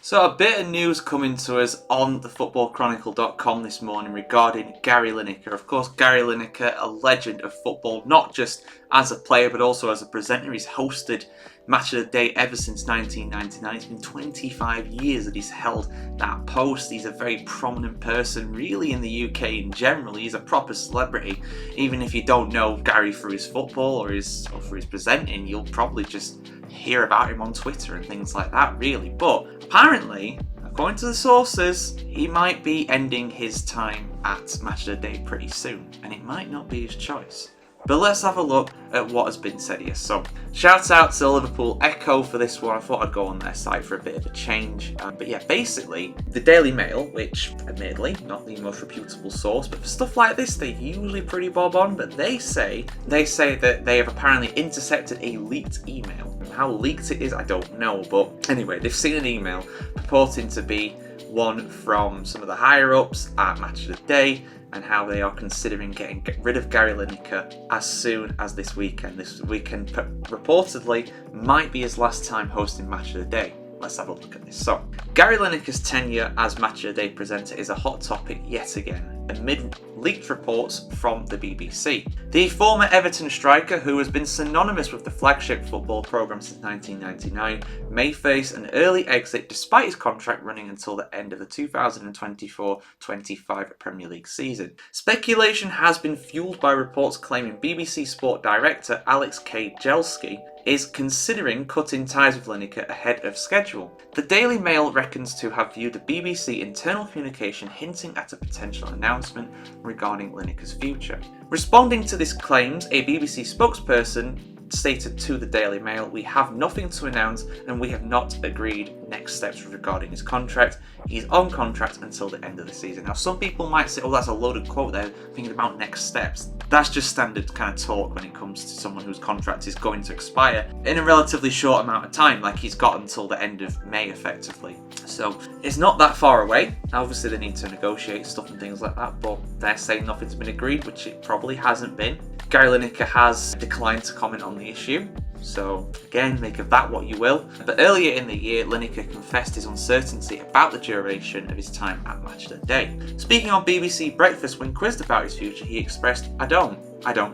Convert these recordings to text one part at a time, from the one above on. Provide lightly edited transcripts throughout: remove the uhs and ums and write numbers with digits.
So a bit of news coming to us on thefootballchronicle.com this morning regarding Gary Lineker. Of course, Gary Lineker, a legend of football, not just as a player but also as a presenter. He's hosted Match of the Day ever since 1999. It's been 25 years that he's held that post. He's a very prominent person really in the UK in general. He's a proper celebrity. Even if you don't know Gary through his football or for his presenting, you'll probably just hear about him on Twitter and things like that, really. But apparently, according to the sources, he might be ending his time at Match of the Day pretty soon, and it might not be his choice. But let's have a look at what has been said here. So, shout out to Liverpool Echo for this one. I thought I'd go on their site for a bit of a change. But yeah, basically, the Daily Mail, which admittedly not the most reputable source, but for stuff like this, they're usually pretty bob on. But they say that they have apparently intercepted a leaked email. How leaked it is, I don't know. But anyway, they've seen an email purporting to be one from some of the higher ups at Match of the Day, and how they are considering getting rid of Gary Lineker as soon as this weekend. This weekend reportedly might be his last time hosting Match of the Day. Let's have a look at this. So, Gary Lineker's tenure as Match of the Day presenter is a hot topic yet again, amid leaked reports from the BBC. The former Everton striker, who has been synonymous with the flagship football programme since 1999, may face an early exit despite his contract running until the end of the 2024-25 Premier League season. Speculation has been fueled by reports claiming BBC Sport director Alex K. Jelski is considering cutting ties with Lineker ahead of schedule. The Daily Mail reckons to have viewed the BBC internal communication hinting at a potential announcement regarding Lineker's future. Responding to these claims, a BBC spokesperson stated to the Daily Mail, "We have nothing to announce and we have not agreed next steps regarding his contract. He's on contract until the end of the season." Now, some people might say, oh, that's a loaded quote there, thinking about next steps. That's just standard kind of talk when it comes to someone whose contract is going to expire in a relatively short amount of time, like he's got until the end of May, effectively. So it's not that far away. Obviously, they need to negotiate stuff and things like that, but they're saying nothing's been agreed, which it probably hasn't been. Gary Lineker has declined to comment on the issue, so again, make of that what you will. But earlier in the year, Lineker confessed his uncertainty about the duration of his time at Match of the Day. Speaking on BBC Breakfast when quizzed about his future, he expressed, I don't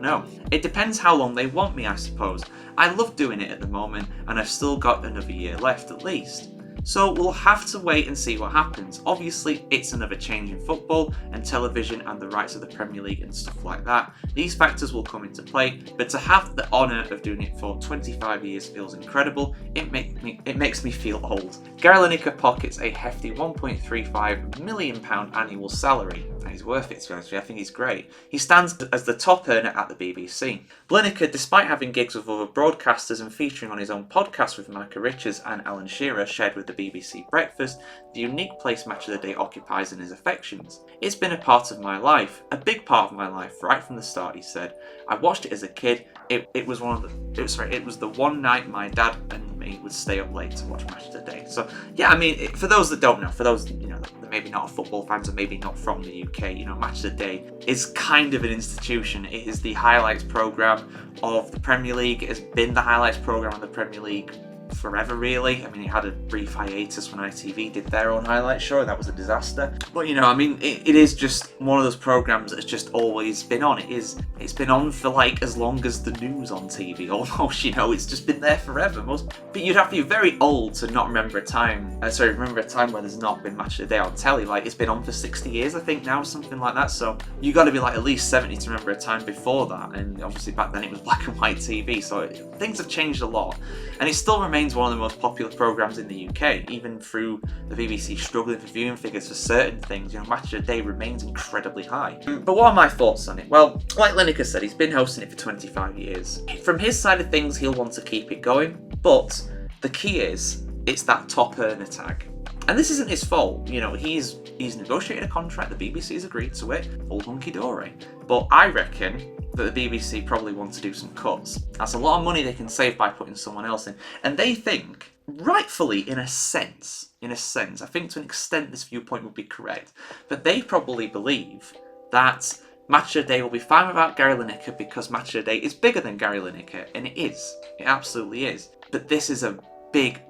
know. It depends how long they want me, I suppose. I love doing it at the moment, and I've still got another year left at least. So we'll have to wait and see what happens. Obviously, it's another change in football and television and the rights of the Premier League and stuff like that. These factors will come into play, but to have the honour of doing it for 25 years feels incredible. It makes me feel old. Gary Lineker pockets a hefty £1.35 million annual salary. And he's worth it, to be honest with you. I think he's great. He stands as the top earner at the BBC. Lineker, despite having gigs with other broadcasters and featuring on his own podcast with Micah Richards and Alan Shearer, shared with the BBC Breakfast, the unique place Match of the Day occupies in his affections. It's been a part of my life, a big part of my life, right from the start, he said. I watched it as a kid. It was the one night my dad and me would stay up late to watch Match of the Day. So yeah, I mean, for those that don't know, for those that maybe not football fans or maybe not from the UK, Match of the Day is kind of an institution. It is the highlights programme of the Premier League. It has been the highlights programme of the Premier League forever, really. I mean, it had a brief hiatus when ITV did their own highlight show, and that was a disaster. But it is just one of those programs that's just always been on. It's been on for like as long as the news on TV, almost. It's just been there forever. But you'd have to be very old to not remember a time. Remember a time where there's not been Match of the Day on telly. Like, it's been on for 60 years, I think now, something like that. So you got to be like at least 70 to remember a time before that. And obviously back then it was black and white TV. So things have changed a lot, and it still remains one of the most popular programmes in the UK, even through the BBC struggling for viewing figures for certain things. Match of the Day remains incredibly high. But what are my thoughts on it? Well, like Lineker said, he's been hosting it for 25 years. From his side of things, he'll want to keep it going, but the key is, it's that top earner tag. And this isn't his fault. He's negotiated a contract, the BBC's agreed to it, all hunky-dory. But I reckon that the BBC probably want to do some cuts. That's a lot of money they can save by putting someone else in. And they think, rightfully, in a sense, I think to an extent this viewpoint would be correct, but they probably believe that Match of the Day will be fine without Gary Lineker because Match of the Day is bigger than Gary Lineker, and it is. It absolutely is. But this is a big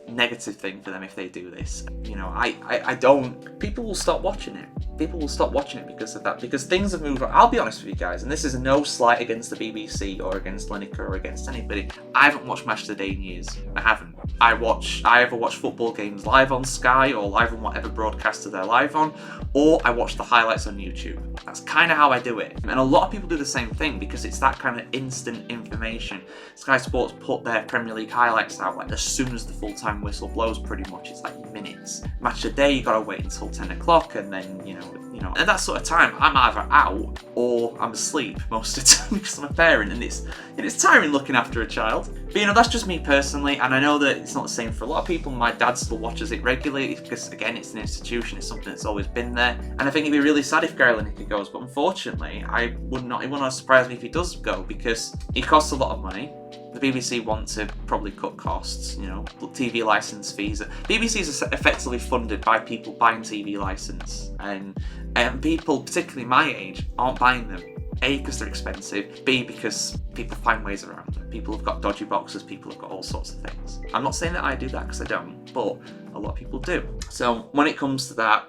negative thing for them if they do this. You know, I don't. People will stop watching it. People will stop watching it because of that. Because things have moved on. I'll be honest with you guys, and this is no slight against the BBC or against Lineker or against anybody. I haven't watched Match of the Day in years. I haven't. I either watch football games live on Sky or live on whatever broadcaster they're live on, or I watch the highlights on YouTube. That's kind of how I do it. And a lot of people do the same thing because it's that kind of instant information. Sky Sports put their Premier League highlights out like as soon as the full-time whistle blows, pretty much. It's like minutes. Match of the Day, you gotta wait until 10 o'clock, and then, you know, at that sort of time, I'm either out or I'm asleep most of the time because I'm a parent, and it's tiring looking after a child. But, you know, that's just me personally, and I know that it's not the same for a lot of people. My dad still watches it regularly because, again, it's an institution, it's something that's always been there, and I think it'd be really sad if Gary Lineker goes, but unfortunately, it would not surprise me if he does go, because he costs a lot of money. The BBC want to probably cut costs, you know, TV licence fees. BBC is effectively funded by people buying TV licence, and people, particularly my age, aren't buying them. A, because they're expensive. B, because people find ways around them. People have got dodgy boxes, people have got all sorts of things. I'm not saying that I do that because I don't, but a lot of people do. So when it comes to that,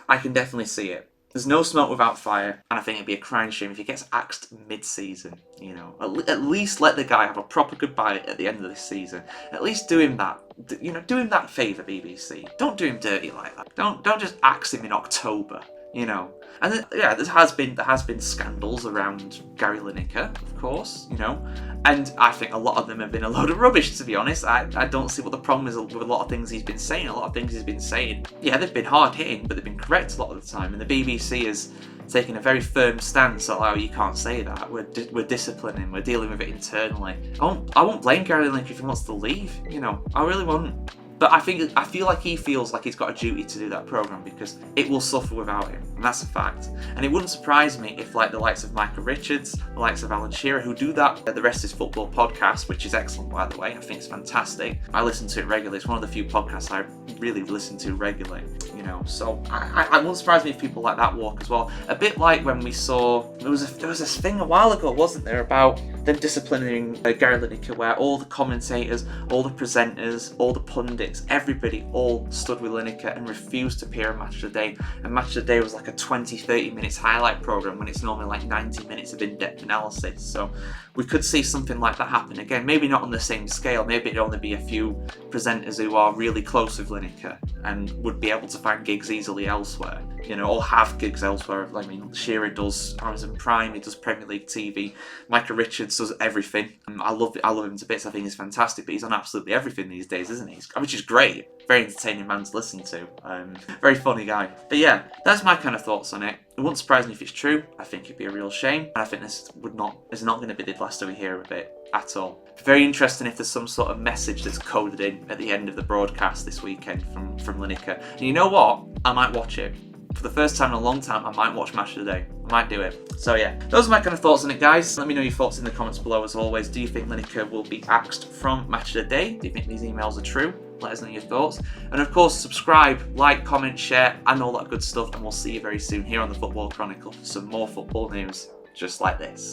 I can definitely see it. There's no smoke without fire, and I think it'd be a crying shame if he gets axed mid-season. You know, at least let the guy have a proper goodbye at the end of this season. At least do him that, you know, do him that favour, BBC. Don't do him dirty like that. Don't just axe him in October. You know, and there has been scandals around Gary Lineker, of course, you know, and I think a lot of them have been a load of rubbish, to be honest. I don't see what the problem is with a lot of things he's been saying. A lot of things he's been saying, yeah, they've been hard hitting, but they've been correct a lot of the time. And the BBC is taking a very firm stance that, oh, you can't say that. We're disciplining. We're dealing with it internally. I won't blame Gary Lineker if he wants to leave. You know, I really won't. But I feel like he feels like he's got a duty to do that programme because it will suffer without him, and that's a fact. And it wouldn't surprise me if, like, the likes of Michael Richards, the likes of Alan Shearer, who do that at the Rest is Football podcast, which is excellent, by the way. I think it's fantastic. I listen to it regularly. It's one of the few podcasts I really listen to regularly, you know. So I wouldn't surprise me if people like that walk as well. A bit like when we saw, there was this thing a while ago, wasn't there, about them disciplining Gary Lineker, where all the commentators, all the presenters, all the pundits, everybody all stood with Lineker and refused to appear on Match of the Day. And Match of the Day was like a 20-30 minutes highlight programme when it's normally like 90 minutes of in-depth analysis. So we could see something like that happen again. Maybe not on the same scale. Maybe it'd only be a few presenters who are really close with Lineker and would be able to find gigs easily elsewhere, you know, or have gigs elsewhere. I mean, Shearer does Amazon Prime, he does Premier League TV. Michael Richards does everything. I love him to bits. I think he's fantastic, but he's on absolutely everything these days, isn't he? Which is great. Very entertaining man to listen to. Very funny guy. But yeah, that's my kind of thoughts on it. It wouldn't surprise me if it's true. I think it'd be a real shame. And I think this is not going to be the last that we hear of it at all. Very interesting if there's some sort of message that's coded in at the end of the broadcast this weekend from Lineker. And you know what? I might watch it. For the first time in a long time, I might watch Match of the Day. I might do it. So yeah, those are my kind of thoughts on it, guys. Let me know your thoughts in the comments below as always. Do you think Lineker will be axed from Match of the Day? Do you think these emails are true? Let us know your thoughts. And of course, subscribe, like, comment, share, and all that good stuff. And we'll see you very soon here on the Football Chronicle for some more football news just like this.